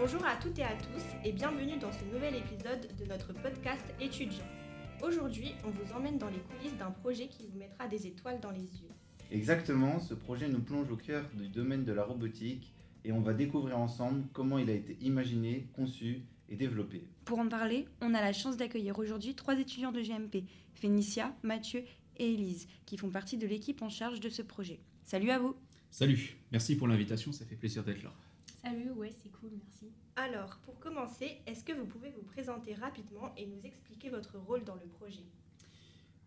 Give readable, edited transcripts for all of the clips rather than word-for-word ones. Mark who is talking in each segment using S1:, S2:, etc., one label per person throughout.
S1: Bonjour à toutes et à tous et bienvenue dans ce nouvel épisode de notre podcast étudiant. Aujourd'hui, on vous emmène dans les coulisses d'un projet qui vous mettra des étoiles dans les yeux.
S2: Exactement, ce projet nous plonge au cœur du domaine de la robotique et on va découvrir ensemble comment il a été imaginé, conçu et développé.
S3: Pour en parler, on a la chance d'accueillir aujourd'hui 3 étudiants de GMP, Fénicia, Mathieu et Élise, qui font partie de l'équipe en charge de ce projet. Salut à vous!
S4: Salut, merci pour l'invitation, ça fait plaisir d'être là.
S5: Salut, ouais, c'est cool, merci.
S1: Alors, pour commencer, est-ce que vous pouvez vous présenter rapidement et nous expliquer votre rôle dans le projet ?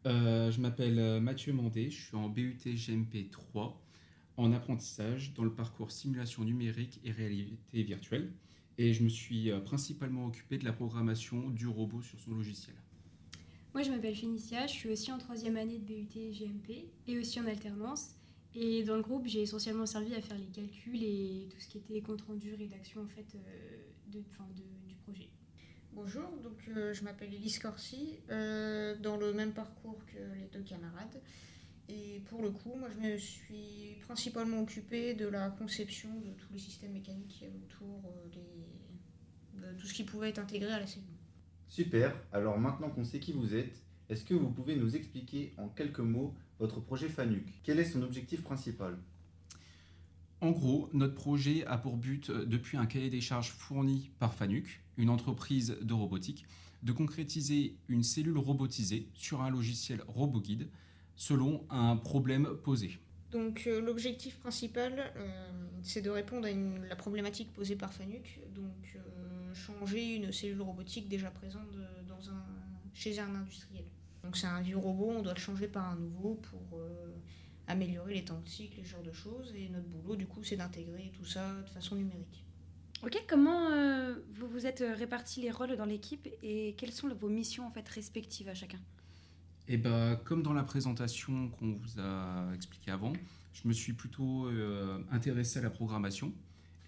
S4: Je m'appelle Mathieu Mandé, je suis en BUT GMP 3 en apprentissage dans le parcours simulation numérique et réalité virtuelle. Et je me suis principalement occupé de la programmation du robot sur son logiciel.
S5: Moi, je m'appelle Fénicia, je suis aussi en 3e année de BUT GMP et aussi en alternance. Et dans le groupe, j'ai essentiellement servi à faire les calculs et tout ce qui était compte rendu, rédaction en fait, du projet.
S6: Bonjour, donc je m'appelle Élise Corsi, dans le même parcours que les deux camarades. Et pour le coup, moi je me suis principalement occupée de la conception de tous les systèmes mécaniques qu'il y avait autour de tout ce qui pouvait être intégré à la cellule.
S2: Super, alors maintenant qu'on sait qui vous êtes, est-ce que vous pouvez nous expliquer en quelques mots votre projet FANUC ? Quel est son objectif principal ?
S4: En gros, notre projet a pour but, depuis un cahier des charges fourni par FANUC, une entreprise de robotique, de concrétiser une cellule robotisée sur un logiciel RoboGuide selon un problème posé.
S6: Donc l'objectif principal, c'est de répondre à la problématique posée par FANUC, donc changer une cellule robotique déjà présente chez un industriel. Donc c'est un vieux robot, on doit le changer par un nouveau pour améliorer les temps de cycle, ce genre de choses. Et notre boulot, du coup, c'est d'intégrer tout ça de façon numérique.
S3: Ok, comment vous vous êtes répartis les rôles dans l'équipe et quelles sont vos missions en fait, respectives à chacun ?
S4: Et comme dans la présentation qu'on vous a expliqué avant, je me suis plutôt intéressé à la programmation.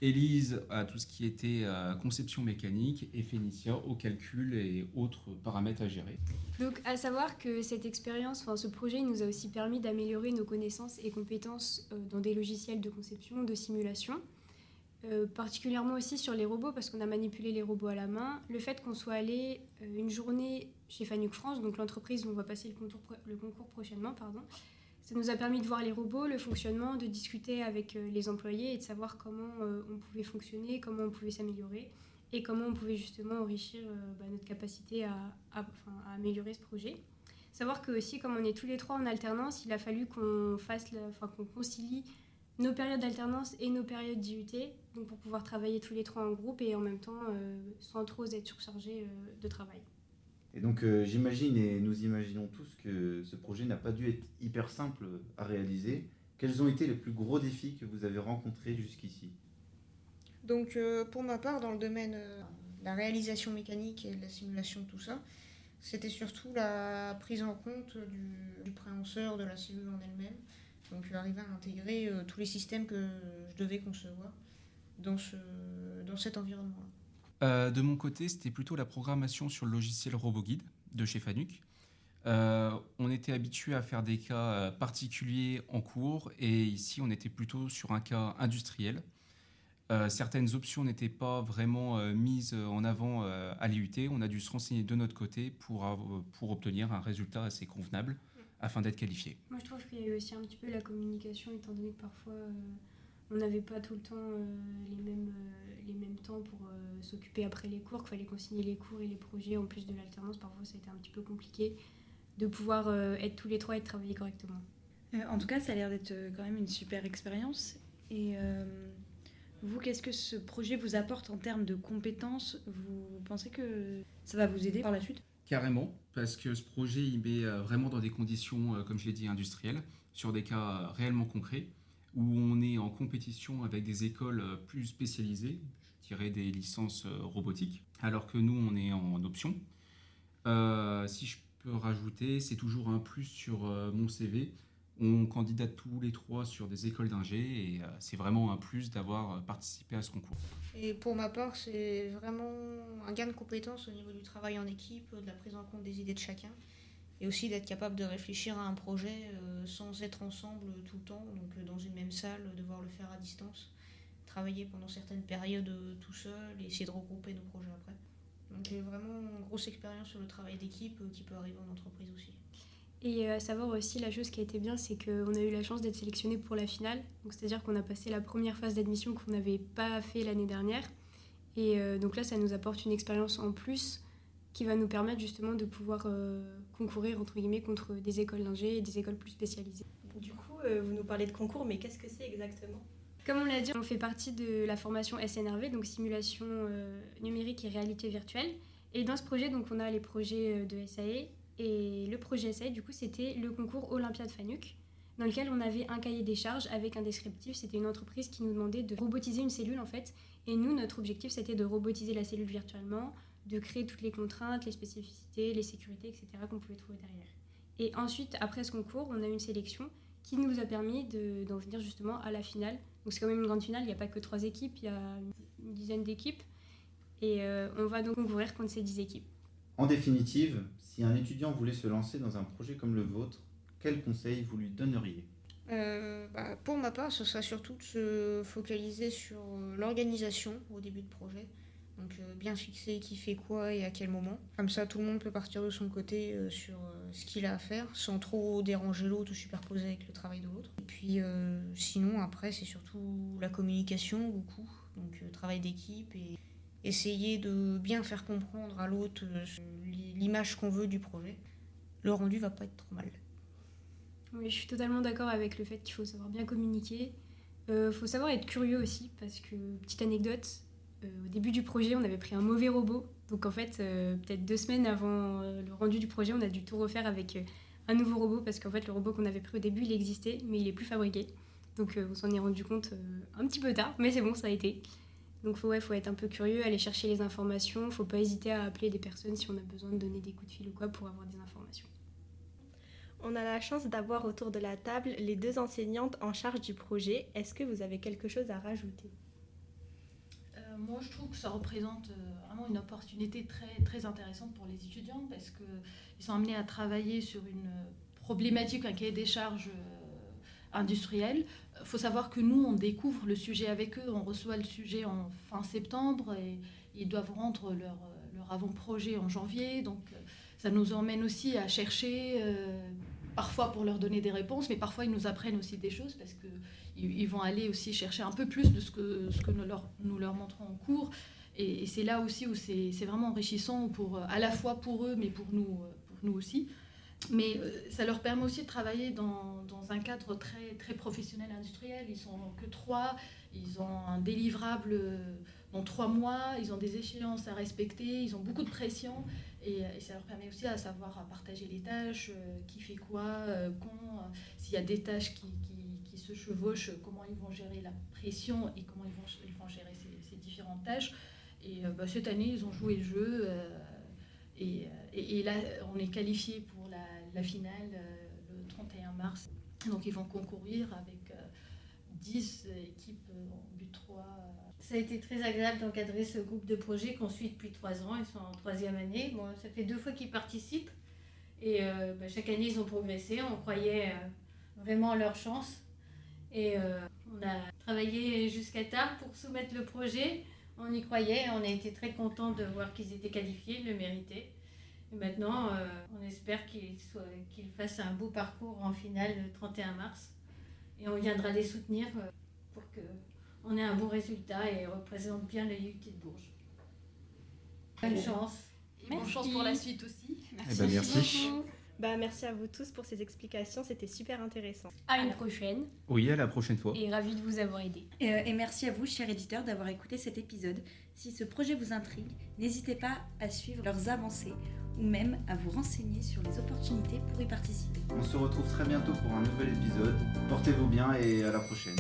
S4: Élise à tout ce qui était conception mécanique et Fénicia au calcul et autres paramètres à gérer.
S5: Donc, à savoir que cette expérience, ce projet nous a aussi permis d'améliorer nos connaissances et compétences dans des logiciels de conception, de simulation, particulièrement aussi sur les robots parce qu'on a manipulé les robots à la main. Le fait qu'on soit allé une journée chez FANUC France, donc l'entreprise où on va passer le concours prochainement, ça nous a permis de voir les robots, le fonctionnement, de discuter avec les employés et de savoir comment on pouvait fonctionner, comment on pouvait s'améliorer et comment on pouvait justement enrichir notre capacité à améliorer ce projet. Savoir que aussi, comme on est tous les trois en alternance, il a fallu qu'on concilie nos périodes d'alternance et nos périodes d'IUT, donc pour pouvoir travailler tous les trois en groupe et en même temps sans trop être surchargés de travail.
S2: Et donc j'imagine et nous imaginons tous que ce projet n'a pas dû être hyper simple à réaliser. Quels ont été les plus gros défis que vous avez rencontrés jusqu'ici ?
S6: Donc pour ma part, dans le domaine de la réalisation mécanique et de la simulation de tout ça, c'était surtout la prise en compte du préhenseur, de la cellule en elle-même. Donc arriver à intégrer tous les systèmes que je devais concevoir dans cet environnement-là.
S4: De mon côté, c'était plutôt la programmation sur le logiciel RoboGuide de chez FANUC. On était habitué à faire des cas particuliers en cours et ici on était plutôt sur un cas industriel. Certaines options n'étaient pas vraiment mises en avant à l'IUT. On a dû se renseigner de notre côté pour obtenir un résultat assez convenable afin d'être qualifié.
S5: Moi je trouve qu'il y a eu aussi un petit peu la communication étant donné que parfois on n'avait pas tout le temps les mêmes temps pour s'occuper après les cours, qu'il fallait consigner les cours et les projets en plus de l'alternance. Parfois ça a été un petit peu compliqué de pouvoir être tous les trois et de travailler correctement.
S3: En tout cas, ça a l'air d'être quand même une super expérience. Et vous, qu'est-ce que ce projet vous apporte en termes de compétences ? Vous pensez que ça va vous aider par la suite ?
S4: Carrément, parce que ce projet il met vraiment dans des conditions, comme je l'ai dit, industrielles, sur des cas réellement concrets, où on est en compétition avec des écoles plus spécialisées, je dirais des licences robotiques, alors que nous, on est en option. Si je peux rajouter, c'est toujours un plus sur mon CV. On candidate tous les trois sur des écoles d'ingé et c'est vraiment un plus d'avoir participé à ce concours.
S6: Et pour ma part, c'est vraiment un gain de compétences au niveau du travail en équipe, de la prise en compte des idées de chacun et aussi d'être capable de réfléchir à un projet sans être ensemble tout le temps, donc dans une même salle, devoir le faire à distance. travailler pendant certaines périodes tout seul et essayer de regrouper nos projets après. Donc vraiment une grosse expérience sur le travail d'équipe qui peut arriver en entreprise aussi.
S5: Et à savoir aussi, la chose qui a été bien, c'est qu'on a eu la chance d'être sélectionné pour la finale. Donc, c'est-à-dire qu'on a passé la première phase d'admission qu'on n'avait pas fait l'année dernière. Et donc là, ça nous apporte une expérience en plus qui va nous permettre justement de pouvoir concourir entre guillemets contre des écoles d'ingé et des écoles plus spécialisées.
S1: Du coup, vous nous parlez de concours, mais qu'est-ce que c'est exactement ?
S5: Comme on l'a dit, on fait partie de la formation SNRV, donc simulation numérique et réalité virtuelle. Et dans ce projet, donc, on a les projets de SAE. Et le projet SAE, du coup, c'était le concours Olympiade FANUC, dans lequel on avait un cahier des charges avec un descriptif. C'était une entreprise qui nous demandait de robotiser une cellule, en fait. Et nous, notre objectif, c'était de robotiser la cellule virtuellement, de créer toutes les contraintes, les spécificités, les sécurités, etc. qu'on pouvait trouver derrière. Et ensuite, après ce concours, on a eu une sélection qui nous a permis d'en venir justement à la finale. Donc c'est quand même une grande finale, il n'y a pas que 3 équipes, il y a une dizaine d'équipes. Et on va donc concourir contre ces 10 équipes.
S2: En définitive, si un étudiant voulait se lancer dans un projet comme le vôtre, quels conseils vous lui donneriez ?
S6: Pour ma part, ce serait surtout de se focaliser sur l'organisation au début de projet. Donc bien fixer qui fait quoi et à quel moment. Comme ça, tout le monde peut partir de son côté sur ce qu'il a à faire, sans trop déranger l'autre ou superposer avec le travail de l'autre. Et puis sinon, après, c'est surtout la communication, beaucoup. Donc travail d'équipe et essayer de bien faire comprendre à l'autre l'image qu'on veut du projet. Le rendu va pas être trop mal.
S5: Oui, je suis totalement d'accord avec le fait qu'il faut savoir bien communiquer. Faut savoir être curieux aussi, parce que, petite anecdote, au début du projet, on avait pris un mauvais robot. Donc en fait, peut-être 2 semaines avant le rendu du projet, on a dû tout refaire avec un nouveau robot, parce qu'en fait, le robot qu'on avait pris au début, il existait, mais il n'est plus fabriqué. Donc on s'en est rendu compte un petit peu tard, mais c'est bon, ça a été. Donc faut être un peu curieux, aller chercher les informations. Faut pas hésiter à appeler des personnes si on a besoin de donner des coups de fil ou quoi pour avoir des informations.
S1: On a la chance d'avoir autour de la table les 2 enseignantes en charge du projet. Est-ce que vous avez quelque chose à rajouter ?
S7: Moi, je trouve que ça représente vraiment une opportunité très, très intéressante pour les étudiants parce qu'ils sont amenés à travailler sur une problématique, un cahier des charges industriel. Il faut savoir que nous, on découvre le sujet avec eux. On reçoit le sujet en fin septembre et ils doivent rendre leur avant-projet en janvier. Donc, ça nous emmène aussi à chercher, parfois pour leur donner des réponses, mais parfois ils nous apprennent aussi des choses parce qu'ils vont aller aussi chercher un peu plus de ce que nous leur montrons en cours. Et c'est là aussi où c'est vraiment enrichissant, à la fois pour eux, mais pour nous aussi. Mais ça leur permet aussi de travailler dans un cadre très, très professionnel industriel. Ils sont que 3, ils ont un délivrable dans 3 mois, ils ont des échéances à respecter, ils ont beaucoup de pression. Et ça leur permet aussi à savoir à partager les tâches, qui fait quoi, quand, s'il y a des tâches qui se chevauchent, comment ils vont gérer la pression et comment ils vont gérer ces différentes tâches. Et cette année, ils ont joué le jeu. Et là, on est qualifié pour la finale le 31 mars. Donc, ils vont concourir avec 10 équipes en but 3.
S8: Ça a été très agréable d'encadrer ce groupe de projets qu'on suit depuis 3 ans. Ils sont en 3e année. Bon, ça fait 2 fois qu'ils participent. Et chaque année, ils ont progressé. On croyait vraiment en leur chance. Et on a travaillé jusqu'à tard pour soumettre le projet. On y croyait. On a été très contents de voir qu'ils étaient qualifiés, ils le méritaient. Et maintenant, on espère qu'ils fassent un beau parcours en finale le 31 mars. Et on viendra les soutenir pour qu'on ait un bon résultat et représente bien le IUT de Bourges. Bonne chance.
S7: Et bonne chance pour la suite aussi.
S2: Merci.
S5: beaucoup.
S1: Merci à vous tous pour ces explications, c'était super intéressant.
S5: À une prochaine.
S4: Oui, à la prochaine fois.
S5: Et ravi de vous avoir aidé.
S3: Et merci à vous, chers éditeurs, d'avoir écouté cet épisode. Si ce projet vous intrigue, n'hésitez pas à suivre leurs avancées ou même à vous renseigner sur les opportunités pour y participer.
S2: On se retrouve très bientôt pour un nouvel épisode. Portez-vous bien et à la prochaine.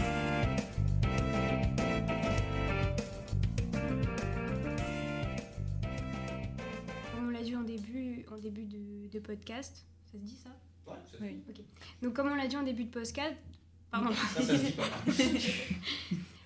S5: Comme on l'a dit en début de podcast, ça se dit ça ?
S9: Ouais, ça
S5: Oui. Ok. Donc comme on l'a dit en début de podcast, pardon.
S9: se dit pas.